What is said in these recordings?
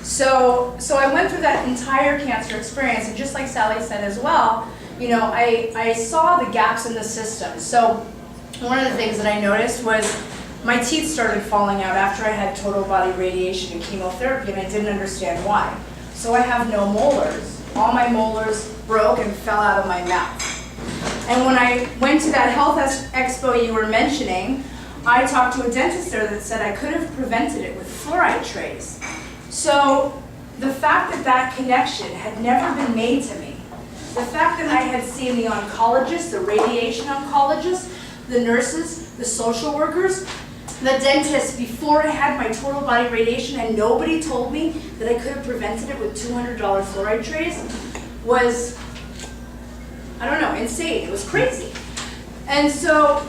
So I went through that entire cancer experience, and just like Sally said as well, you know, I saw the gaps in the system. So one of the things that I noticed was my teeth started falling out after I had total body radiation and chemotherapy, and I didn't understand why. So I have no molars. All my molars broke and fell out of my mouth. And when I went to that health expo you were mentioning, I talked to a dentist there that said I could have prevented it with fluoride trays. So the fact that that connection had never been made to me, the fact that I had seen the oncologists, the radiation oncologists, the nurses, the social workers, the dentist before I had my total body radiation, and nobody told me that I could have prevented it with $200 fluoride trays was, I don't know, insane. It was crazy. And so,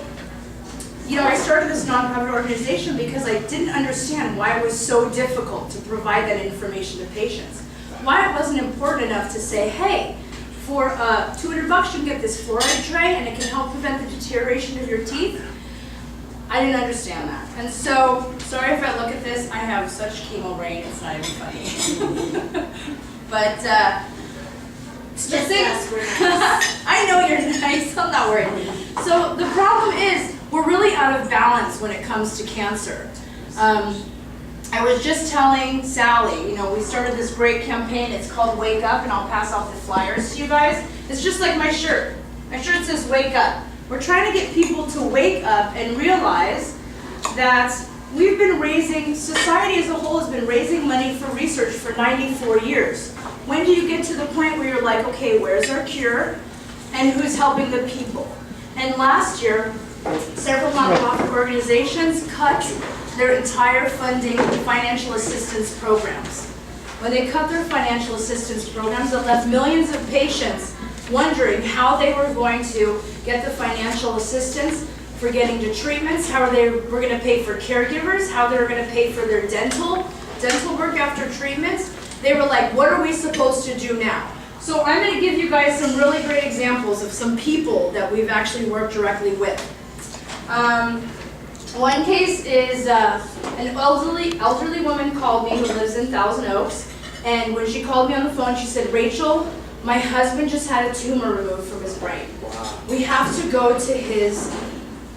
you know, I started this nonprofit organization because I didn't understand why it was so difficult to provide that information to patients. Why it wasn't important enough to say, hey, for $200 you can get this fluoride tray and it can help prevent the deterioration of your teeth. I didn't understand that. And so, sorry if I look at this, I have such chemo brain, it's not even funny. But, I know you're nice, I'm not worried. So the problem is, we're really out of balance when it comes to cancer. I was just telling Sally, you know, we started this great campaign, it's called Wake Up, and I'll pass off the flyers to you guys. It's just like my shirt. My shirt says Wake Up. We're trying to get people to wake up and realize that we've been raising, society as a whole has been raising money for research for 94 years. When do you get to the point where you're like, okay, where's our cure and who's helping the people? And last year, several nonprofit organizations cut their entire funding to financial assistance programs. When they cut their financial assistance programs, it left millions of patients wondering how they were going to get the financial assistance for getting to treatments, how they were going to pay for caregivers, how they were going to pay for their dental work after treatments. They were like, what are we supposed to do now? So I'm going to give you guys some really great examples of some people that we've actually worked directly with. One case is an elderly woman called me who lives in Thousand Oaks, and when she called me on the phone, she said, Rachel, my husband just had a tumor removed from his brain. Wow. We have to go to his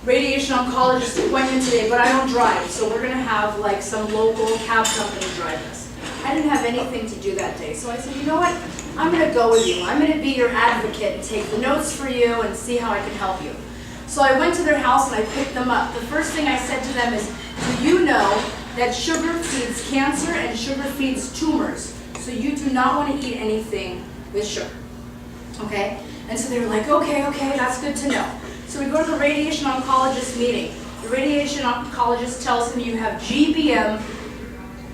radiation oncologist appointment today, but I don't drive, so we're going to have like some local cab company drive us. I didn't have anything to do that day, so I said, you know what, I'm going to go with you. I'm going to be your advocate and take the notes for you and see how I can help you. So I went to their house and I picked them up. The first thing I said to them is, do you know that sugar feeds cancer and sugar feeds tumors? So you do not want to eat anything with sugar, okay? And so they were like, okay, that's good to know. So we go to the radiation oncologist meeting. The radiation oncologist tells him you have GBM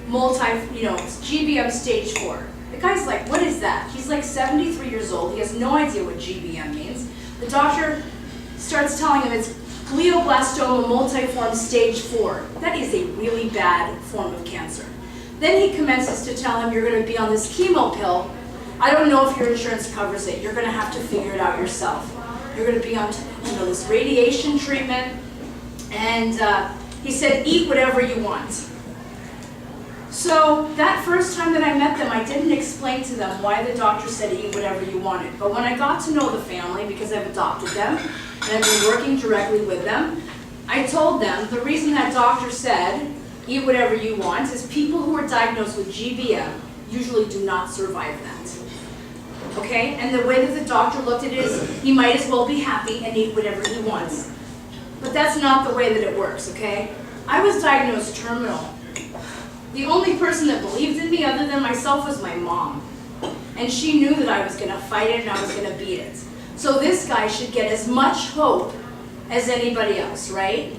GBM stage 4. The guy's like, what is that? He's like 73 years old. He has no idea what GBM means. The doctor starts telling him it's glioblastoma multiforme stage 4. That is a really bad form of cancer. Then he commences to tell him you're going to be on this chemo pill. I don't know if your insurance covers it. You're going to have to figure it out yourself. You're going to be on this radiation treatment. And he said, eat whatever you want. So that first time that I met them, I didn't explain to them why the doctor said eat whatever you wanted. But when I got to know the family, because I've adopted them, and I've been working directly with them, I told them the reason that doctor said eat whatever you want is people who are diagnosed with GBM usually do not survive that. Okay? And the way that the doctor looked at it is he might as well be happy and eat whatever he wants. But that's not the way that it works, okay? I was diagnosed terminal. The only person that believed in me other than myself was my mom. And she knew that I was going to fight it and I was going to beat it. So this guy should get as much hope as anybody else, right?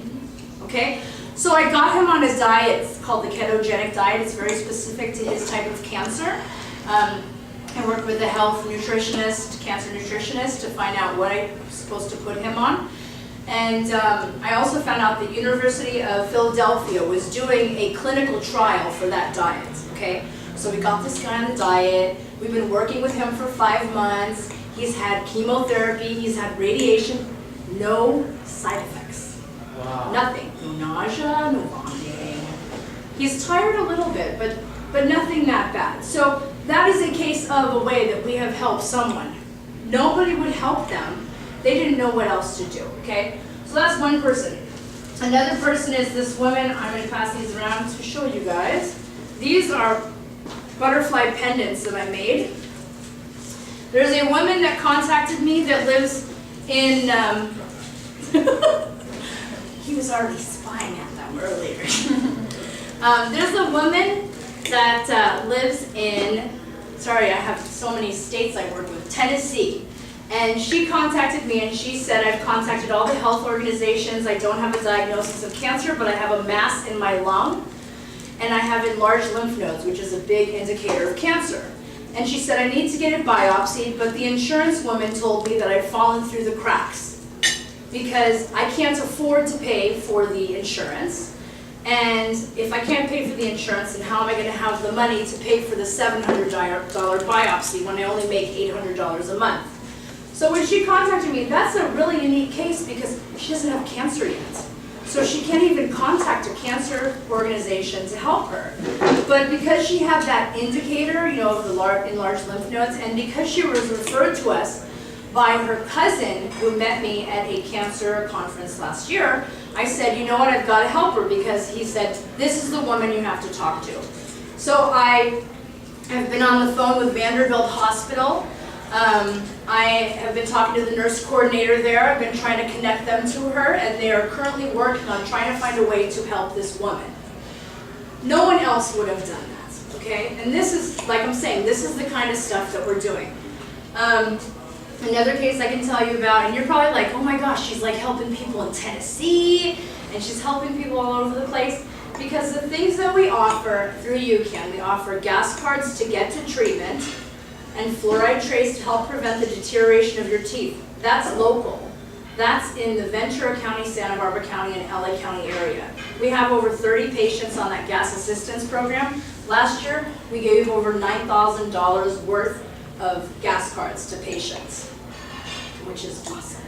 Okay? So I got him on his diet. It's called the ketogenic diet. It's very specific to his type of cancer. I worked with a health nutritionist, cancer nutritionist, to find out what I was supposed to put him on. And I also found out the University of Philadelphia was doing a clinical trial for that diet, okay? So we got this guy on the diet. We've been working with him for 5 months. He's had chemotherapy, he's had radiation, no side effects. Wow. Nothing, no nausea, no vomiting. He's tired a little bit, but but nothing that bad. So that is a case of a way that we have helped someone. Nobody would help them. They didn't know what else to do, okay? So that's one person. Another person is this woman. I'm going to pass these around to show you guys. These are butterfly pendants that I made. There's a woman that contacted me that lives in, he was already spying at them earlier. There's a woman that lives in, sorry, I have so many states I work with, Tennessee. And she contacted me and she said, I've contacted all the health organizations. I don't have a diagnosis of cancer, but I have a mass in my lung. And I have enlarged lymph nodes, which is a big indicator of cancer. And she said, I need to get it biopsied, but the insurance woman told me that I've fallen through the cracks because I can't afford to pay for the insurance. And if I can't pay for the insurance, then how am I going to have the money to pay for the $700 biopsy when I only make $800 a month? So when she contacted me, that's a really unique case because she doesn't have cancer yet. So she can't even contact a cancer organization to help her. But because she had that indicator, you know, of the enlarged lymph nodes, and because she was referred to us by her cousin who met me at a cancer conference last year, I said, you know what, I've got to help her because he said, this is the woman you have to talk to. So I have been on the phone with Vanderbilt Hospital. I have been talking to the nurse coordinator there. I've been trying to connect them to her, and they are currently working on trying to find a way to help this woman. No one else would have done that, okay? And this is, like I'm saying, this is the kind of stuff that we're doing. Another case I can tell you about, and you're probably like, oh my gosh, she's like helping people in Tennessee, and she's helping people all over the place. Because the things that we offer through UCAAN, we offer gas cards to get to treatment, and fluoride trace to help prevent the deterioration of your teeth. That's local. That's in the Ventura County, Santa Barbara County, and LA County area. We have over 30 patients on that gas assistance program. Last year, we gave over $9,000 worth of gas cards to patients, which is awesome.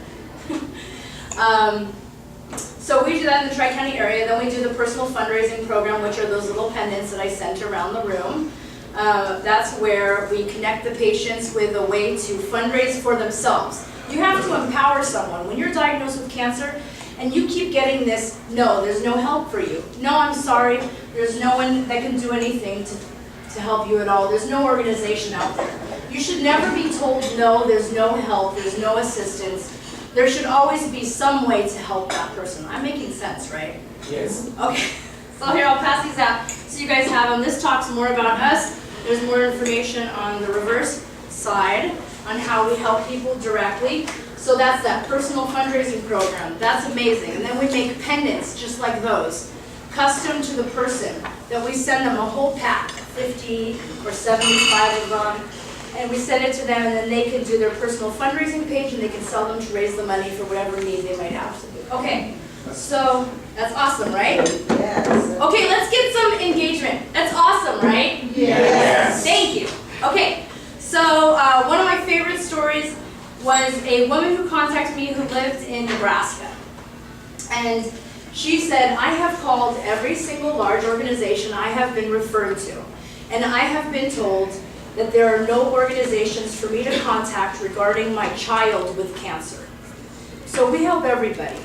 So we do that in the Tri-County area. Then we do the personal fundraising program, which are those little pendants that I sent around the room. That's where we connect the patients with a way to fundraise for themselves. You have to empower someone. When you're diagnosed with cancer and you keep getting this, no, there's no help for you. No, I'm sorry, there's no one that can do anything to help you at all. There's no organization out there. You should never be told, no, there's no help, there's no assistance. There should always be some way to help that person. I'm making sense, right? Yes. Okay, so here, I'll pass these out so you guys have them. This talks more about us. There's more information on the reverse side on how we help people directly. So that's that personal fundraising program. That's amazing. And then we make pendants just like those, custom to the person, that we send them a whole pack, 50 or 75 of them, and we send it to them, and then they can do their personal fundraising page and they can sell them to raise the money for whatever need they might have. Okay, so that's awesome, right? Yes. Okay, let's get some engagement. That's awesome, right? Yes. Thank you. Okay, so one of my favorite stories was a woman who contacted me who lived in Nebraska. And she said, I have called every single large organization I have been referred to, and I have been told that there are no organizations for me to contact regarding my child with cancer. So we help everybody.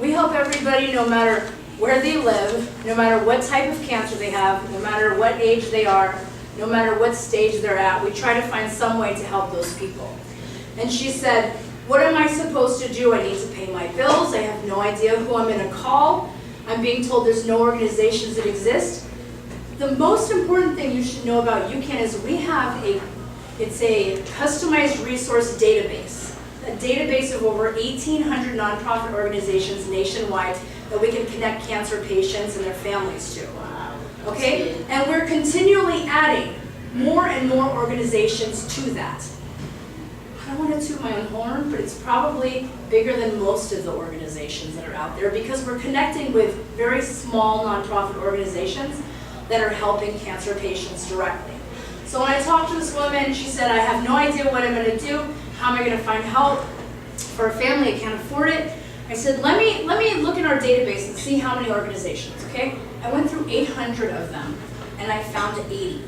We help everybody no matter where they live, no matter what type of cancer they have, no matter what age they are, no matter what stage they're at. We try to find some way to help those people. And she said, what am I supposed to do? I need to pay my bills. I have no idea who I'm going to call. I'm being told there's no organizations that exist. The most important thing you should know about UCAAN is we have it's a customized resource database, a database of over 1,800 nonprofit organizations nationwide that we can connect cancer patients and their families to. Okay? And we're continually adding more and more organizations to that. I don't want to toot my own horn, but it's probably bigger than most of the organizations that are out there because we're connecting with very small nonprofit organizations that are helping cancer patients directly. So when I talked to this woman, she said, I have no idea what I'm going to do. How am I going to find help for a family? I can't afford it. I said, let me look in our database and see how many organizations, okay? I went through 800 of them, and I found 80.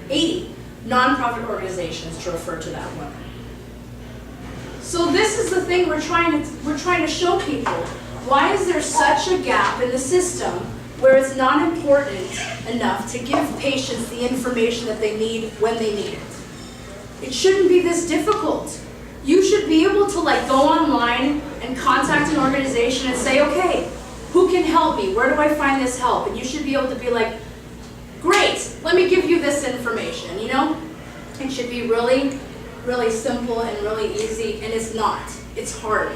80 nonprofit organizations to refer to that woman. So this is the thing we're trying to show people. Why is there such a gap in the system where it's not important enough to give patients the information that they need when they need it? It shouldn't be this difficult. You should be able to go online and contact an organization and say, okay, who can help me? Where do I find this help? And you should be able to be like, great, let me give you this information, you know? It should be really, really simple and really easy, and it's not. It's hard.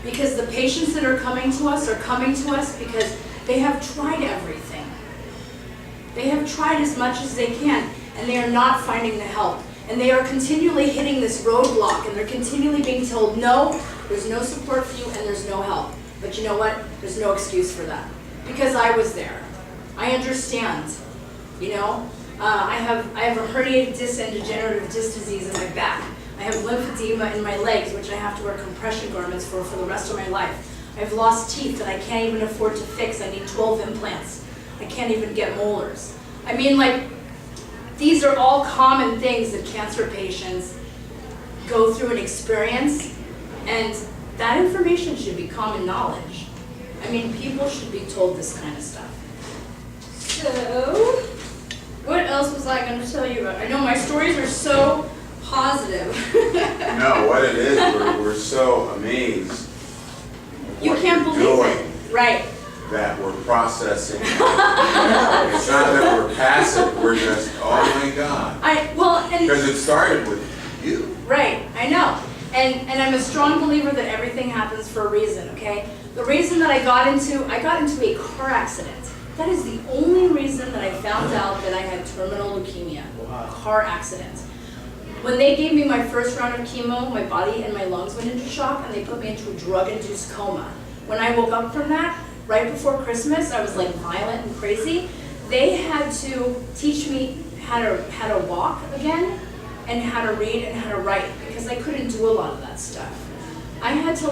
Because the patients that are coming to us because they have tried everything. They have tried as much as they can, and they are not finding the help. And they are continually hitting this roadblock, and they're continually being told, no, there's no support for you, and there's no help. But you know what? There's no excuse for that. Because I was there. I understand. You know? I have a herniated disc and degenerative disc disease in my back. I have lymphedema in my legs, which I have to wear compression garments for the rest of my life. I've lost teeth that I can't even afford to fix. I need 12 implants. I can't even get molars. I mean, these are all common things that cancer patients go through and experience, and that information should be common knowledge. I mean, people should be told this kind of stuff. So, what else was I going to tell you about? I know my stories are so positive. No, what it is, we're so amazed. You can't believe it. Right. That we're processing. It's not that we're passive, we're just, oh my God. Because it started with you. Right, I know. And I'm a strong believer that everything happens for a reason, okay? The reason that I got into a car accident. That is the only reason that I found out that I had terminal leukemia. Wow. A car accident. When they gave me my first round of chemo, my body and my lungs went into shock, and they put me into a drug-induced coma. When I woke up from that, right before Christmas, I was violent and crazy. They had to teach me how to walk again, and how to read and how to write, because I couldn't do a lot of that stuff. I had to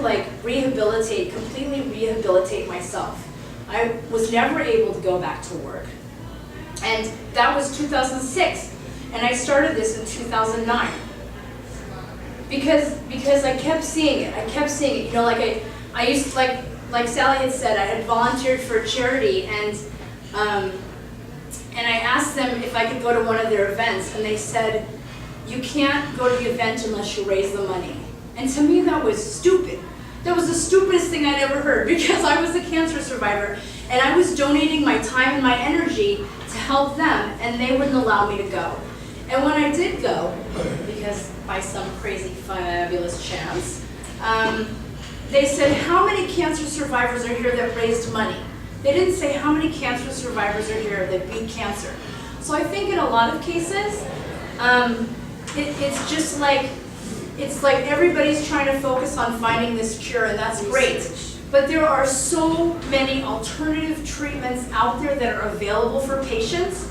completely rehabilitate myself. I was never able to go back to work. And that was 2006. And I started this in 2009. Because I kept seeing it. You know, I used to, like Sally had said, I had volunteered for a charity, and I asked them if I could go to one of their events, and they said, you can't go to the event unless you raise the money. And to me, that was stupid. That was the stupidest thing I'd ever heard, because I was a cancer survivor, and I was donating my time and my energy to help them, and they wouldn't allow me to go. And when I did go, because by some crazy, fabulous chance, they said, how many cancer survivors are here that raised money? They didn't say how many cancer survivors are here that beat cancer. So I think in a lot of cases, it's just it's like everybody's trying to focus on finding this cure, and that's great. But there are so many alternative treatments out there that are available for patients.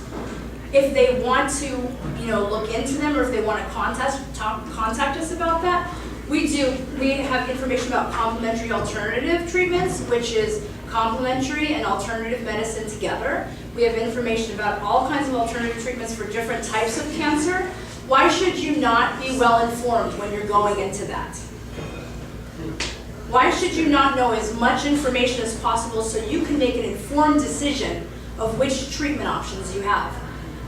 If they want to, look into them, or if they want to contact us about that, we do. We have information about complementary alternative treatments, which is complementary and alternative medicine together. We have information about all kinds of alternative treatments for different types of cancer. Why should you not be well informed when you're going into that? Why should you not know as much information as possible so you can make an informed decision of which treatment options you have?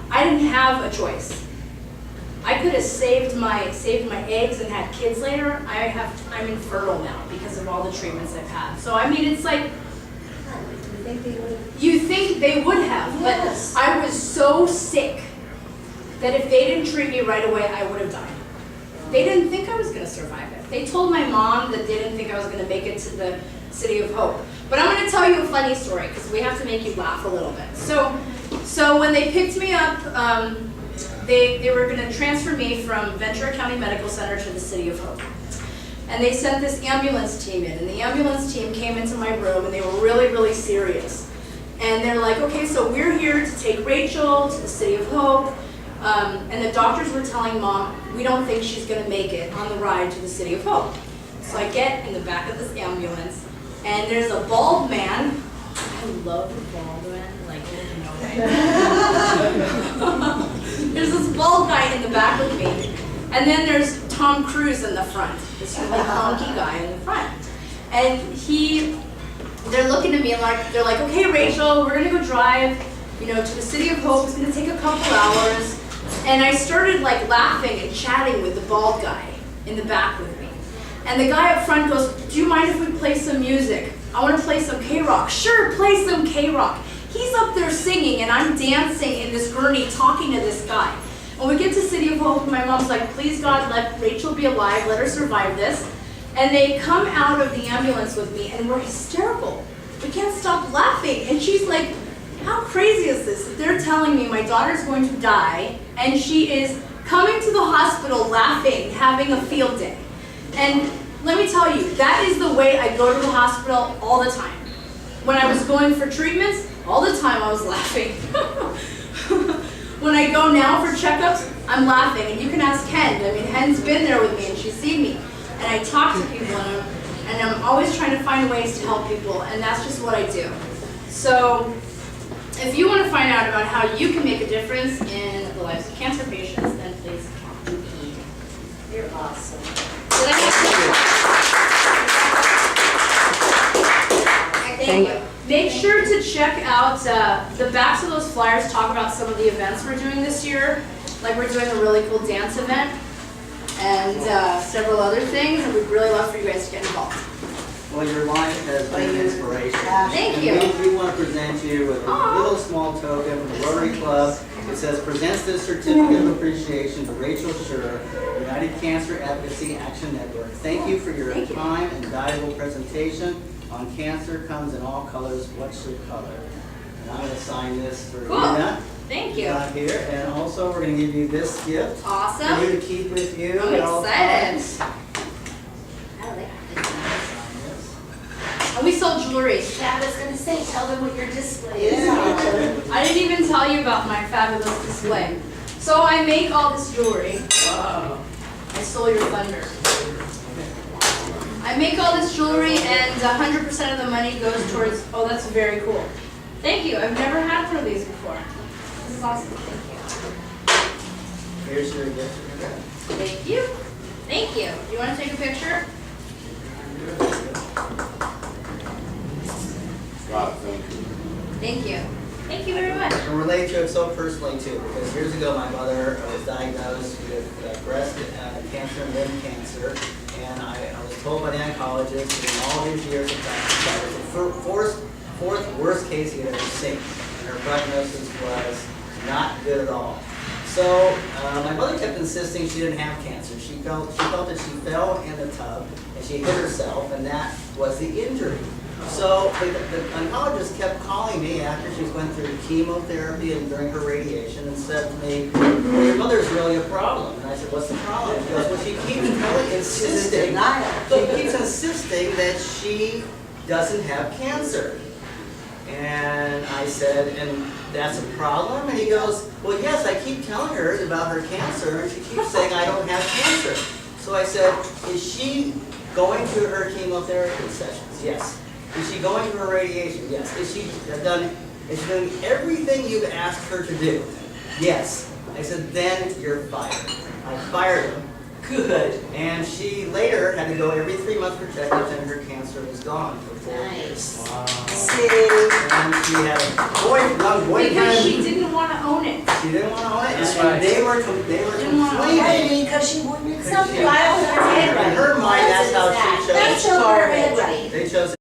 I didn't have a choice. I could have saved my eggs and had kids later. I'm infertile now because of all the treatments I've had. So I mean, it's you think they would have, yes. But I was so sick that if they didn't treat me right away, I would have died. They didn't think I was going to survive it. They told my mom that they didn't think I was going to make it to the City of Hope. But I'm going to tell you a funny story, because we have to make you laugh a little bit. So when they picked me up, they were going to transfer me from Ventura County Medical Center to the City of Hope. And they sent this ambulance team in, and the ambulance team came into my room, and they were really, really serious. And they're like, okay, so we're here to take Rachel to the City of Hope. And the doctors were telling Mom, we don't think she's going to make it on the ride to the City of Hope. So I get in the back of this ambulance, and there's a bald man. I love the bald man, guy. There's this bald guy in the back with me, and then there's Tom Cruise in the front, this really honky guy in the front. And they're looking at me and they're like, okay, Rachel, we're gonna go drive, to the City of Hope. It's gonna take a couple hours. And I started like laughing and chatting with the bald guy in the back with me. And the guy up front goes, do you mind if we play some music? I want to play some K-Rock. Sure, play some K-Rock. He's up there singing and I'm dancing in this gurney talking to this guy. When we get to City of Hope, my mom's like, please God, let Rachel be alive, let her survive this. And they come out of the ambulance with me and we're hysterical. We can't stop laughing. And she's like, how crazy is this? They're telling me my daughter's going to die and she is coming to the hospital laughing, having a field day. And let me tell you, that is the way I go to the hospital all the time. When I was going for treatments, all the time I was laughing. When I go now for checkups, I'm laughing. And you can ask Hen. I mean, Hen's been there with me and she's seen me. And I talk to people and I'm always trying to find ways to help people. And that's just what I do. So if you want to find out about how you can make a difference in the lives of cancer patients, then please talk to me. You're awesome. Thank you. Make sure to check out the backs of those flyers. Talk about some of the events we're doing this year. Like we're doing a really cool dance event and several other things. And we'd really love for you guys to get involved. Well, your life has been an inspiration. Thank you. We want to present you with a little small token from the Rotary Club. It says, presents this certificate of appreciation to Rachel Schur, United Cancer Advocacy Action Network. Thank you for your time and valuable presentation on cancer. Comes in all colors. What's your color? And I'm going to sign this for Nina. Thank you. Not here. And also, we're going to give you this gift. Awesome. For you to keep with you. I'm at all excited. times. And we sell jewelry. Yeah, I was going to say, tell them what your display is. I didn't even tell you about my fabulous display. So I make all this jewelry. Wow. I stole your thunder. I make all this jewelry and 100% of the money goes towards, oh, that's very cool. Thank you. I've never had one of these before. This is awesome. Thank you. Here's your gift. Thank you. Thank you. Do you want to take a picture? Wow, thank you. Thank you. Thank you very much. I can relate to it so personally too, because years ago my mother was diagnosed with breast cancer and limb cancer, and I was told by the oncologist in all these years of practice that was the fourth worst case he had ever seen, and her prognosis was not good at all. So my mother kept insisting she didn't have cancer. She felt that she fell in the tub and she hit herself, and that was the injury. So the oncologist kept calling me after she went through chemotherapy and during her radiation and said to me, well, your mother's really a problem. And I said, what's the problem? She goes, well, she keeps insisting that she doesn't have cancer. And I said, and that's a problem? And he goes, well, yes, I keep telling her about her cancer, and she keeps saying I don't have cancer. So I said, is she going to her chemotherapy sessions? Yes. Is she going to her radiation? Yes. Is she doing everything you've asked her to do? Yes. I said, then you're fired. I fired him. Good. And she later had to go every 3 months for checkups, and her cancer was gone for 4 years. Wow. See? And she had a young boyfriend. Because she didn't want to own it. She didn't want to own it. That's and right. They were complaining. Because she wouldn't In accept it. I don't her mind, that's how she chose. They chose her head right. They chose